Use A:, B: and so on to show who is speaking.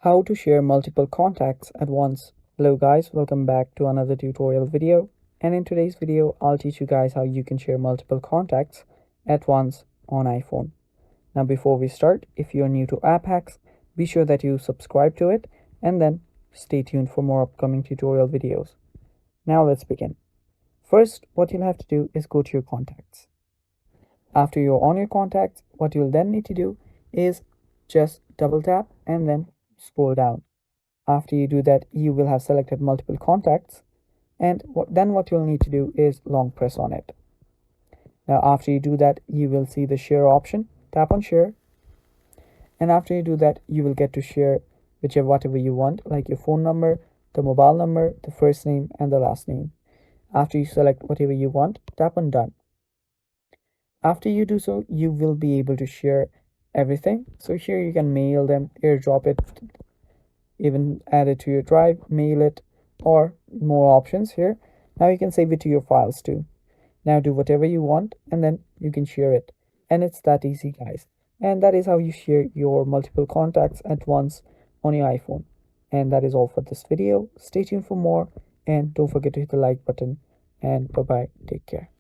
A: How to share multiple contacts at once. Hello guys, welcome back to another tutorial video, and in today's video I'll teach you guys how you can share multiple contacts at once on iPhone. Now before we start, if you're new to app hacks, be sure that you subscribe to it and then stay tuned for more upcoming tutorial videos. Now let's begin. First, what you'll have to do is go to your contacts. After you're on your contacts, what you'll then need to do is just double tap and then scroll down. After you do that, you will have selected multiple contacts, and then what you'll need to do is long press on it. Now after you do that, you will see the share option. Tap on share, and after you do that, you will get to share whatever you want, like your phone number, the mobile number, the first name and the last name. After you select whatever you want, tap on done. After you do so, you will be able to share everything. So here you can mail them, airdrop it, even add it to your drive, mail it, or more options here. Now you can save it to your files too. Now do whatever you want and then you can share it. And it's that easy, guys. And that is how you share your multiple contacts at once on your iPhone. And that is all for this video. Stay tuned for more and don't forget to hit the like button, and bye bye. Take care.